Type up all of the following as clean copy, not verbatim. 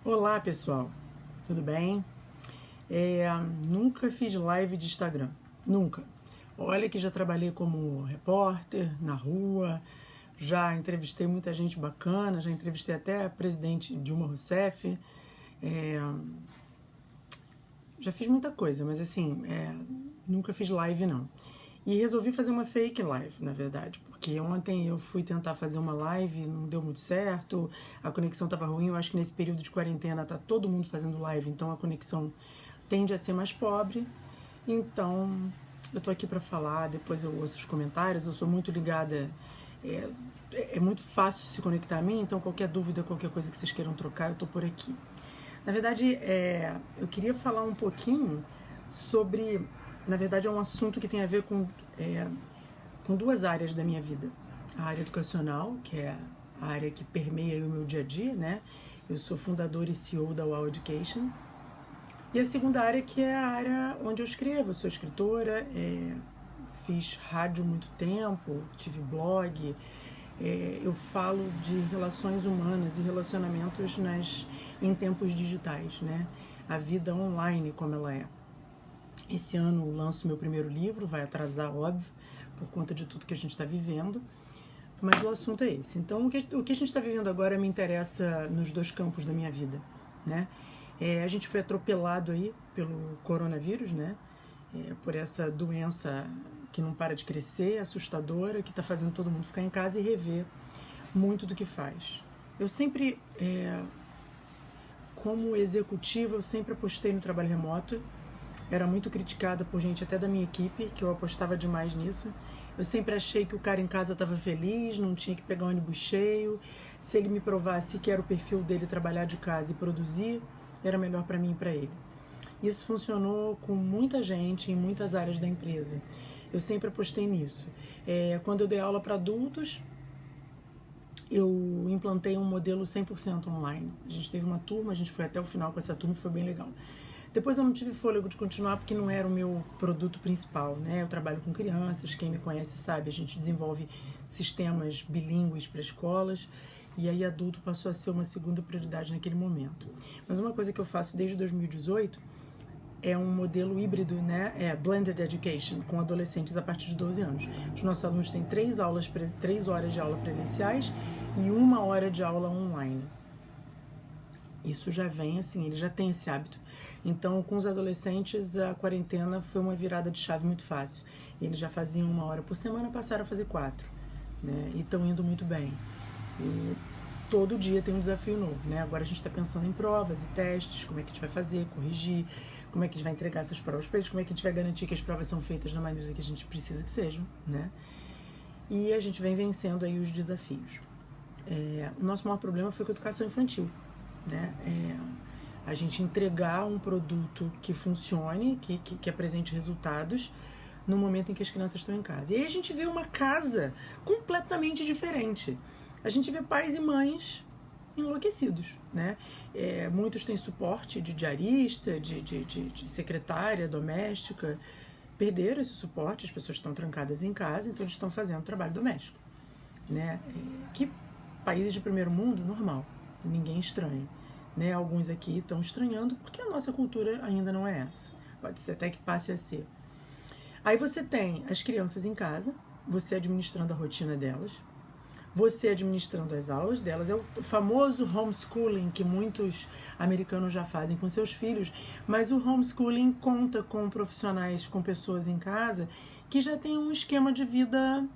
Olá pessoal, tudo bem? Nunca fiz live de Instagram, nunca. Olha que já trabalhei como repórter na rua, já entrevistei muita gente bacana, já entrevistei até a presidente Dilma Rousseff, já fiz muita coisa, mas assim, nunca fiz live não. E resolvi fazer uma fake live, na verdade, porque ontem eu fui tentar fazer uma live, não deu muito certo, a conexão estava ruim. Eu acho que nesse período de quarentena tá todo mundo fazendo live, então a conexão tende a ser mais pobre. Então eu tô aqui para falar, depois eu ouço os comentários. Eu sou muito ligada, é muito fácil se conectar a mim, então qualquer dúvida, qualquer coisa que vocês queiram trocar, eu tô por aqui. Na verdade, eu queria falar um pouquinho sobre, na verdade é um assunto que tem a ver com duas áreas da minha vida. A área educacional, que é a área que permeia o meu dia a dia, né? Eu sou fundadora e CEO da UAU Education. E a segunda área, que é a área onde eu escrevo. Eu sou escritora, fiz rádio há muito tempo, tive blog, eu falo de relações humanas e relacionamentos em tempos digitais, né? A vida online como ela é. Esse ano eu lanço meu primeiro livro, vai atrasar, óbvio, por conta de tudo que a gente está vivendo, mas o assunto é esse. Então, o que a gente está vivendo agora me interessa nos dois campos da minha vida, né? A gente foi atropelado aí pelo coronavírus, né? Por essa doença que não para de crescer, assustadora, que está fazendo todo mundo ficar em casa e rever muito do que faz. Eu sempre, como executiva, eu sempre apostei no trabalho remoto. Era muito criticada por gente até da minha equipe, que eu apostava demais nisso. Eu sempre achei que o cara em casa estava feliz, não tinha que pegar um ônibus cheio. Se ele me provasse que era o perfil dele trabalhar de casa e produzir, era melhor para mim e para ele. Isso funcionou com muita gente em muitas áreas da empresa. Eu sempre apostei nisso. Quando eu dei aula para adultos, eu implantei um modelo 100% online. A gente teve uma turma, a gente foi até o final com essa turma, foi bem legal. Depois eu não tive fôlego de continuar porque não era o meu produto principal, né? Eu trabalho com crianças, quem me conhece sabe, a gente desenvolve sistemas bilíngues para escolas, e aí adulto passou a ser uma segunda prioridade naquele momento. Mas uma coisa que eu faço desde 2018 é um modelo híbrido, né? Blended Education, com adolescentes a partir de 12 anos. Os nossos alunos têm 3 horas de aula presenciais e 1 hora de aula online. Isso já vem assim, ele já tem esse hábito. Então, com os adolescentes, a quarentena foi uma virada de chave muito fácil. Eles já faziam 1 hora por semana, passaram a fazer 4, né? E estão indo muito bem. E todo dia tem um desafio novo, né? Agora a gente está pensando em provas e testes, como é que a gente vai fazer, corrigir, como é que a gente vai entregar essas provas para eles, como é que a gente vai garantir que as provas são feitas da maneira que a gente precisa que sejam, né? E a gente vem vencendo aí os desafios. O nosso maior problema foi com a educação infantil, né? A gente entregar um produto que funcione, que apresente resultados no momento em que as crianças estão em casa. E aí a gente vê uma casa completamente diferente. A gente vê pais e mães enlouquecidos, né? Muitos têm suporte de diarista, de secretária doméstica, perderam esse suporte, as pessoas estão trancadas em casa, então eles estão fazendo trabalho doméstico, né? Que países de primeiro mundo, normal, ninguém estranha, né? Alguns aqui estão estranhando porque a nossa cultura ainda não é essa, pode ser até que passe a ser. Aí você tem as crianças em casa, você administrando a rotina delas, você administrando as aulas delas, é o famoso homeschooling que muitos americanos já fazem com seus filhos, mas o homeschooling conta com profissionais, com pessoas em casa que já têm um esquema de vida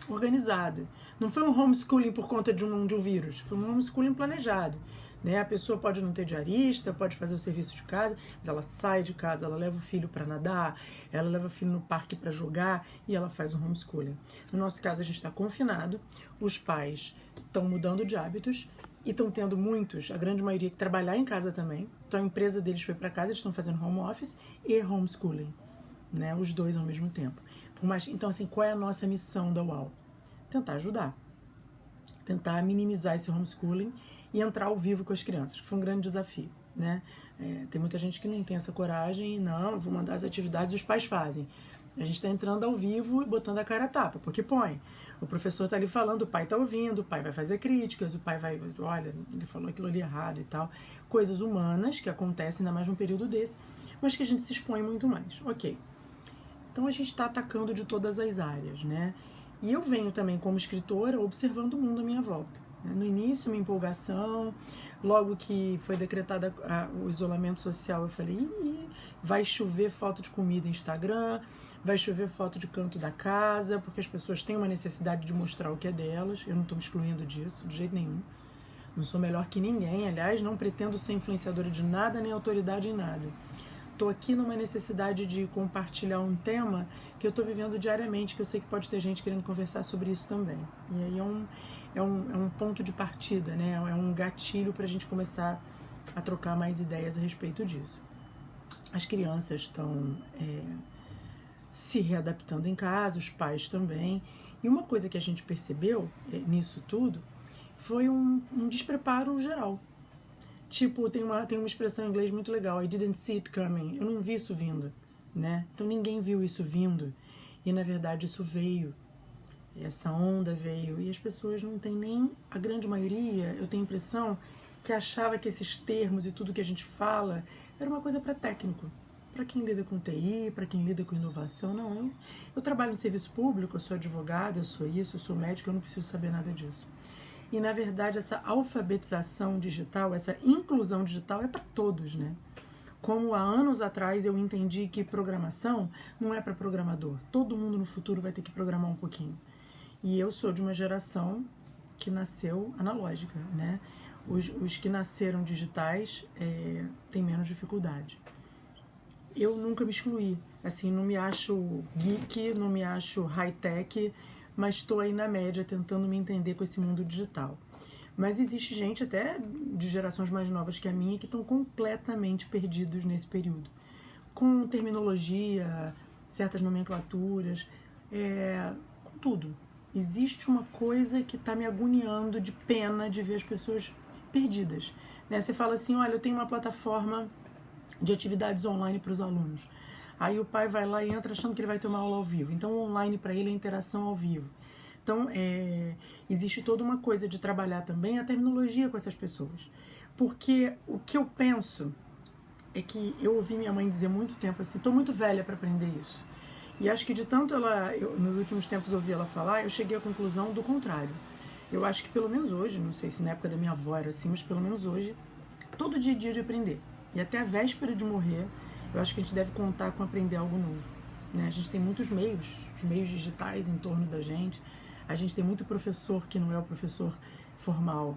organizado. Não foi um homeschooling por conta de um vírus, foi um homeschooling planejado. Né? A pessoa pode não ter diarista, pode fazer o serviço de casa, mas ela sai de casa, ela leva o filho para nadar, ela leva o filho no parque para jogar e ela faz um homeschooling. No nosso caso, a gente está confinado, os pais estão mudando de hábitos e estão tendo muitos, a grande maioria, que trabalhar em casa também. Então a empresa deles foi para casa, eles estão fazendo home office e homeschooling, né? Os dois ao mesmo tempo. Então, assim, qual é a nossa missão da UAU? Tentar ajudar, tentar minimizar esse homeschooling e entrar ao vivo com as crianças, que foi um grande desafio, né? Tem muita gente que não tem essa coragem e não, vou mandar as atividades, os pais fazem. A gente está entrando ao vivo e botando a cara a tapa, porque põe. O professor está ali falando, o pai está ouvindo, o pai vai fazer críticas, o pai vai, olha, ele falou aquilo ali errado e tal. Coisas humanas que acontecem, ainda mais num período desse, mas que a gente se expõe muito mais. Ok. Então a gente está atacando de todas as áreas, né? E eu venho também, como escritora, observando o mundo à minha volta. No início, uma empolgação, logo que foi decretado o isolamento social, eu falei, vai chover foto de comida no Instagram, vai chover foto de canto da casa, porque as pessoas têm uma necessidade de mostrar o que é delas. Eu não estou me excluindo disso, de jeito nenhum. Não sou melhor que ninguém, aliás, não pretendo ser influenciadora de nada, nem autoridade em nada. Estou aqui numa necessidade de compartilhar um tema que eu estou vivendo diariamente, que eu sei que pode ter gente querendo conversar sobre isso também. E aí é um ponto de partida, né? É um gatilho para a gente começar a trocar mais ideias a respeito disso. As crianças estão se readaptando em casa, os pais também. E uma coisa que a gente percebeu nisso tudo foi um despreparo geral. Tipo, tem uma expressão em inglês muito legal, I didn't see it coming, eu não vi isso vindo, né? Então ninguém viu isso vindo, e na verdade isso veio, essa onda veio, e as pessoas não têm nem, a grande maioria, eu tenho a impressão que achava que esses termos e tudo que a gente fala era uma coisa para técnico, para quem lida com TI, para quem lida com inovação. Não, eu trabalho no serviço público, eu sou advogada, eu sou isso, eu sou médico, eu não preciso saber nada disso. E, na verdade, essa alfabetização digital, essa inclusão digital é para todos, né? Como há anos atrás eu entendi que programação não é para programador. Todo mundo no futuro vai ter que programar um pouquinho. E eu sou de uma geração que nasceu analógica, né? Os que nasceram digitais têm menos dificuldade. Eu nunca me excluí. Assim, não me acho geek, não me acho high-tech, mas estou aí na média tentando me entender com esse mundo digital. Mas existe gente até de gerações mais novas que a minha que estão completamente perdidos nesse período. Com terminologia, certas nomenclaturas, com tudo. Existe uma coisa que está me agoniando de pena de ver as pessoas perdidas. Né? Você fala assim, olha, eu tenho uma plataforma de atividades online para os alunos. Aí o pai vai lá e entra achando que ele vai ter uma aula ao vivo. Então, o online para ele é interação ao vivo. Então, existe toda uma coisa de trabalhar também a terminologia com essas pessoas. Porque o que eu penso é que eu ouvi minha mãe dizer muito tempo assim, estou muito velha para aprender isso. E acho que de tanto nos últimos tempos ouvi ela falar, eu cheguei à conclusão do contrário. Eu acho que pelo menos hoje, não sei se na época da minha avó era assim, mas pelo menos hoje, todo dia é dia de aprender. E até a véspera de morrer, eu acho que a gente deve contar com aprender algo novo. Né? A gente tem muitos meios, os meios digitais em torno da gente. A gente tem muito professor que não é o professor formal.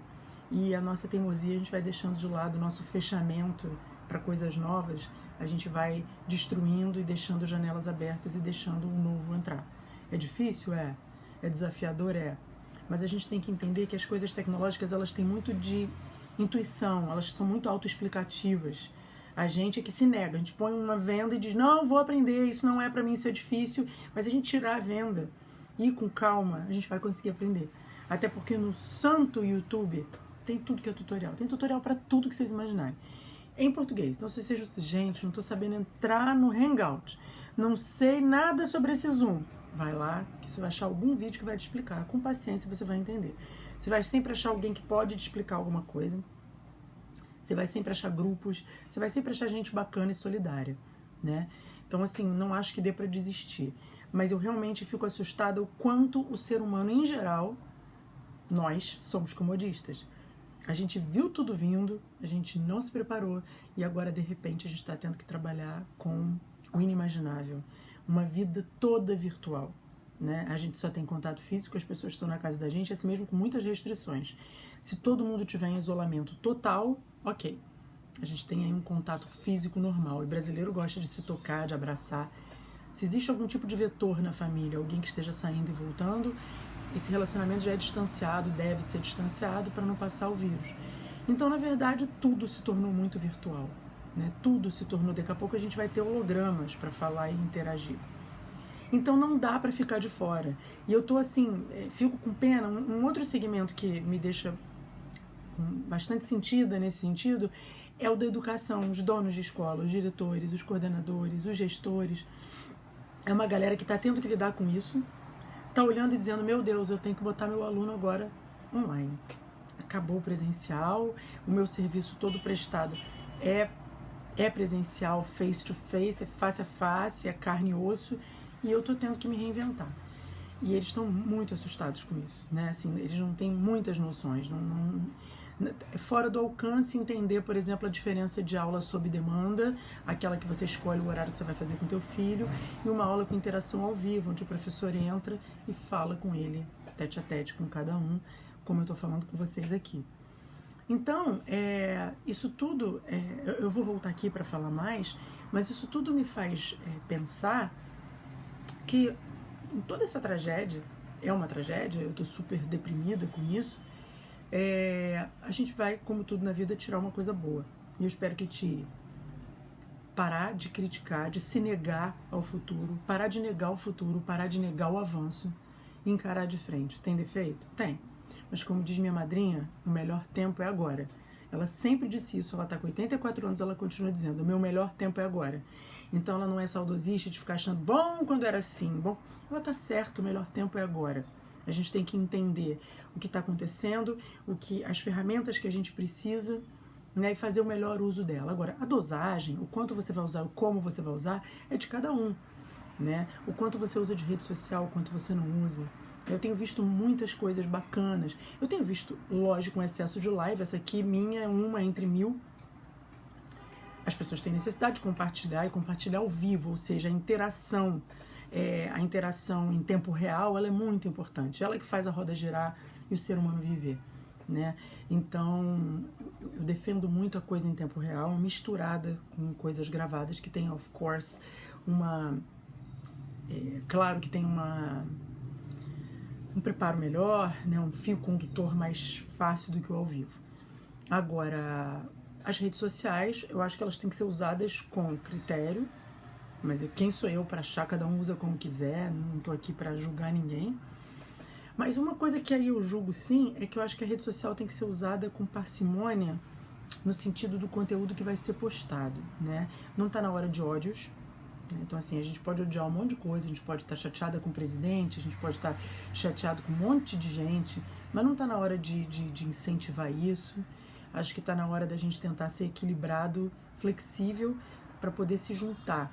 E a nossa teimosia, a gente vai deixando de lado o nosso fechamento para coisas novas. A gente vai destruindo e deixando janelas abertas e deixando o novo entrar. É difícil? É. É desafiador? É. Mas a gente tem que entender que as coisas tecnológicas, elas têm muito de intuição, elas são muito autoexplicativas. A gente é que se nega, a gente põe uma venda e diz, não, vou aprender, isso não é para mim, isso é difícil, mas a gente tirar a venda e ir com calma, a gente vai conseguir aprender. Até porque no santo YouTube tem tudo que é tutorial, tem tutorial para tudo que vocês imaginarem. Em português, então se seja gente, não estou sabendo entrar no Hangout, não sei nada sobre esse Zoom, vai lá que você vai achar algum vídeo que vai te explicar, com paciência você vai entender. Você vai sempre achar alguém que pode te explicar alguma coisa. Você vai sempre achar grupos, você vai sempre achar gente bacana e solidária, né? Então, assim, não acho que dê para desistir. Mas eu realmente fico assustada o quanto o ser humano, em geral, nós somos comodistas. A gente viu tudo vindo, a gente não se preparou e agora, de repente, a gente está tendo que trabalhar com o inimaginável. Uma vida toda virtual, né? A gente só tem contato físico, as pessoas estão na casa da gente, assim mesmo com muitas restrições. Se todo mundo tiver em isolamento total, ok. A gente tem aí um contato físico normal. E o brasileiro gosta de se tocar, de abraçar. Se existe algum tipo de vetor na família, alguém que esteja saindo e voltando, esse relacionamento já é distanciado, deve ser distanciado para não passar o vírus. Então, na verdade, tudo se tornou muito virtual. Né? Tudo se tornou... Daqui a pouco a gente vai ter hologramas para falar e interagir. Então não dá para ficar de fora. E eu tô assim, fico com pena. Um outro segmento que me deixa com bastante sentido nesse sentido é o da educação, os donos de escola, os diretores, os coordenadores, os gestores. é uma galera que está tendo que lidar com isso, está olhando e dizendo, meu Deus, eu tenho que botar meu aluno agora online. Acabou o presencial, o meu serviço todo prestado é presencial, face to face, é face a face, é carne e osso, e eu tô tendo que me reinventar. E eles estão muito assustados com isso, né? Assim, eles não têm muitas noções, é fora do alcance entender, por exemplo, a diferença de aula sob demanda, aquela que você escolhe o horário que você vai fazer com teu filho, e uma aula com interação ao vivo, onde o professor entra e fala com ele, tete a tete com cada um, como eu estou falando com vocês aqui. Então, isso tudo, eu vou voltar aqui para falar mais, mas isso tudo me faz pensar que toda essa tragédia, é uma tragédia, eu estou super deprimida com isso, a gente vai, como tudo na vida, tirar uma coisa boa. E eu espero que tire. Parar de criticar, de se negar ao futuro, parar de negar o futuro, parar de negar o avanço e encarar de frente. Tem defeito? Tem. Mas como diz minha madrinha, o melhor tempo é agora. Ela sempre disse isso, ela está com 84 anos, ela continua dizendo, o meu melhor tempo é agora. Então ela não é saudosista de ficar achando bom quando era assim, bom. Ela está certa, o melhor tempo é agora. A gente tem que entender o que está acontecendo, as ferramentas que a gente precisa, né, e fazer o melhor uso dela. Agora, a dosagem, o quanto você vai usar, o como você vai usar, é de cada um, né? O quanto você usa de rede social, o quanto você não usa. Eu tenho visto muitas coisas bacanas. Eu tenho visto, lógico, um excesso de live. Essa aqui, minha, é uma entre 1000. As pessoas têm necessidade de compartilhar e compartilhar ao vivo, ou seja, a interação em tempo real, ela é muito importante. Ela que faz a roda girar e o ser humano viver, né? Então, eu defendo muito a coisa em tempo real, misturada com coisas gravadas, que tem, of course, claro que tem um preparo melhor, né? Um fio condutor mais fácil do que o ao vivo. Agora, as redes sociais, eu acho que elas têm que ser usadas com critério, mas quem sou eu para achar? Cada um usa como quiser, não estou aqui para julgar ninguém. Mas uma coisa que aí eu julgo sim, é que eu acho que a rede social tem que ser usada com parcimônia no sentido do conteúdo que vai ser postado, né? Não está na hora de ódios. Então, assim, a gente pode odiar um monte de coisa, a gente pode estar chateada com o presidente, a gente pode estar chateado com um monte de gente, mas não está na hora de incentivar isso. Acho que está na hora da gente tentar ser equilibrado, flexível, para poder se juntar.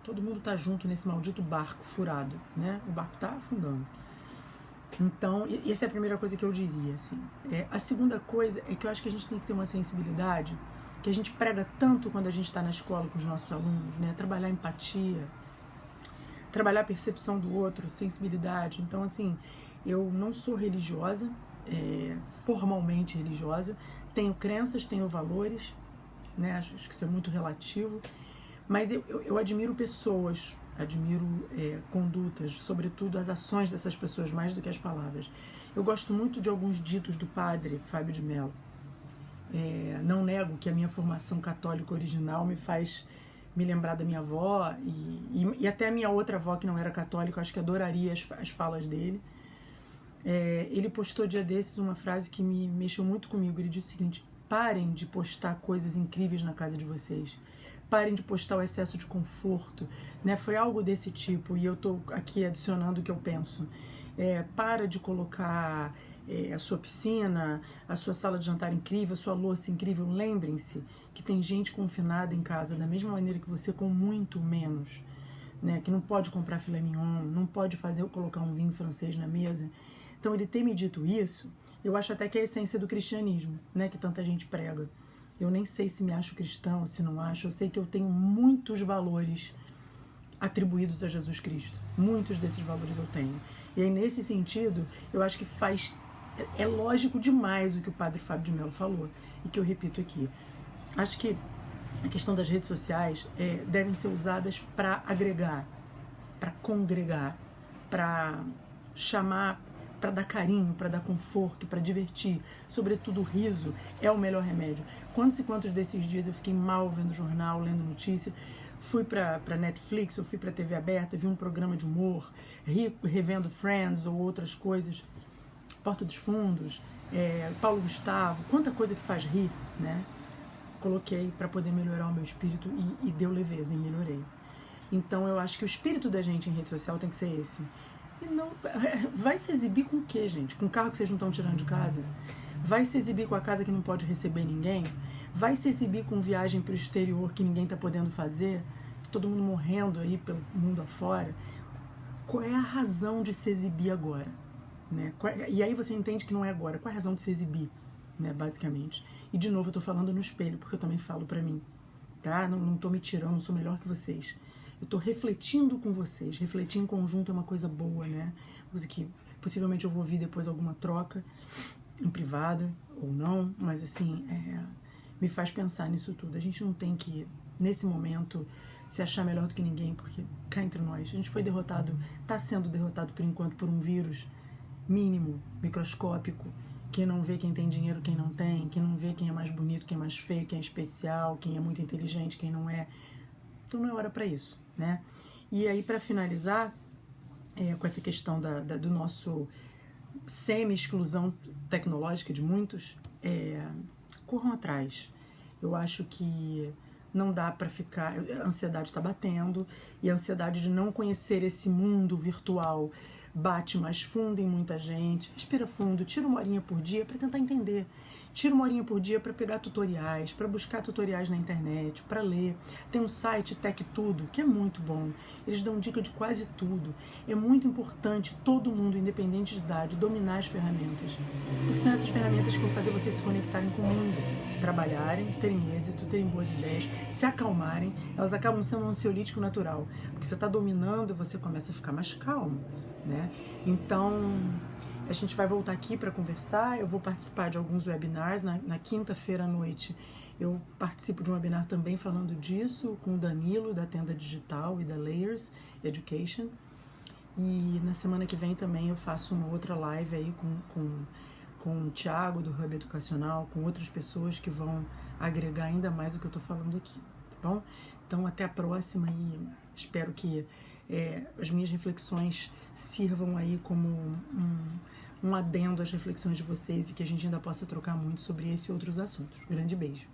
Todo mundo está junto nesse maldito barco furado, né? O barco está afundando. Então, essa é a primeira coisa que eu diria, assim. A segunda coisa é que eu acho que a gente tem que ter uma sensibilidade que a gente prega tanto quando a gente está na escola com os nossos alunos, né? Trabalhar empatia, trabalhar a percepção do outro, sensibilidade. Então, assim, eu não sou religiosa, formalmente religiosa, tenho crenças, tenho valores, né? Acho que isso é muito relativo, mas eu admiro pessoas, admiro condutas, sobretudo as ações dessas pessoas, mais do que as palavras. Eu gosto muito de alguns ditos do padre Fábio de Mello. Não nego que a minha formação católica original me faz me lembrar da minha avó e até a minha outra avó que não era católica, eu acho que adoraria as falas dele. Ele postou dia desses uma frase que me mexeu muito comigo. Ele disse o seguinte: parem de postar coisas incríveis na casa de vocês, parem de postar o excesso de conforto, né? Foi algo desse tipo, e eu tô aqui adicionando o que eu penso. Para de colocar a sua piscina, a sua sala de jantar incrível, a sua louça incrível. Lembrem-se que tem gente confinada em casa da mesma maneira que você, com muito menos, né? Que não pode comprar filé mignon, não pode colocar um vinho francês na mesa. Então, ele ter me dito isso, eu acho até que é a essência do cristianismo, né? Que tanta gente prega. Eu nem sei se me acho cristão, se não acho. Eu sei que eu tenho muitos valores atribuídos a Jesus Cristo. Muitos desses valores eu tenho. E aí, nesse sentido, eu acho que é lógico demais o que o padre Fábio de Mello falou, e que eu repito aqui. Acho que a questão das redes sociais devem ser usadas para agregar, para congregar, para chamar, para dar carinho, para dar conforto, para divertir. Sobretudo o riso é o melhor remédio. Quantos e quantos desses dias eu fiquei mal vendo jornal, lendo notícia, fui para Netflix, eu fui para TV aberta, vi um programa de humor, revendo Friends ou outras coisas, Porta dos Fundos, Paulo Gustavo, quanta coisa que faz rir, né? Coloquei para poder melhorar o meu espírito e deu leveza e melhorei. Então eu acho que o espírito da gente em rede social tem que ser esse. E não, vai se exibir com o quê, gente? Com o carro que vocês não estão tirando de casa? Vai se exibir com a casa que não pode receber ninguém? Vai se exibir com viagem para o exterior que ninguém está podendo fazer? Todo mundo morrendo aí pelo mundo afora? Qual é a razão de se exibir agora? Né? E aí você entende que não é agora. Qual é a razão de se exibir, né, basicamente? E de novo eu tô falando no espelho, porque eu também falo pra mim, tá? Não tô me tirando, não sou melhor que vocês. Eu tô refletindo com vocês. Refletir em conjunto é uma coisa boa, né? Coisa que possivelmente eu vou ouvir depois alguma troca em privado ou não, mas assim, me faz pensar nisso tudo. A gente não tem que, nesse momento, se achar melhor do que ninguém, porque cá entre nós, a gente foi derrotado, tá sendo derrotado por enquanto por um vírus mínimo, microscópico, que não vê quem tem dinheiro, quem não tem, que não vê quem é mais bonito, quem é mais feio, quem é especial, quem é muito inteligente, quem não é. Então não é hora para isso, né? E aí, para finalizar, com essa questão do nosso semi-exclusão tecnológica de muitos, corram atrás. Eu acho que não dá para ficar. A ansiedade está batendo, e a ansiedade de não conhecer esse mundo virtual bate mais fundo em muita gente. Respira fundo, tira uma horinha por dia para tentar entender. Tira uma horinha por dia para pegar tutoriais, para buscar tutoriais na internet, para ler. Tem um site Tech Tudo, que é muito bom. Eles dão dica de quase tudo. É muito importante todo mundo, independente de idade, dominar as ferramentas. Porque são essas ferramentas que vão fazer vocês se conectarem com o mundo, trabalharem, terem êxito, terem boas ideias, se acalmarem. Elas acabam sendo um ansiolítico natural. Porque você está dominando, você começa a ficar mais calmo, né? Então, a gente vai voltar aqui para conversar. Eu vou participar de alguns webinars. Na quinta-feira à noite eu participo de um webinar também falando disso com o Danilo, da Tenda Digital, e da Layers Education. E na semana que vem também eu faço uma outra live aí com o Thiago, do Hub Educacional, com outras pessoas que vão agregar ainda mais o que eu estou falando aqui, tá bom? Então até a próxima, e espero que as minhas reflexões sirvam aí como um adendo às reflexões de vocês, e que a gente ainda possa trocar muito sobre esse e outros assuntos. Grande beijo!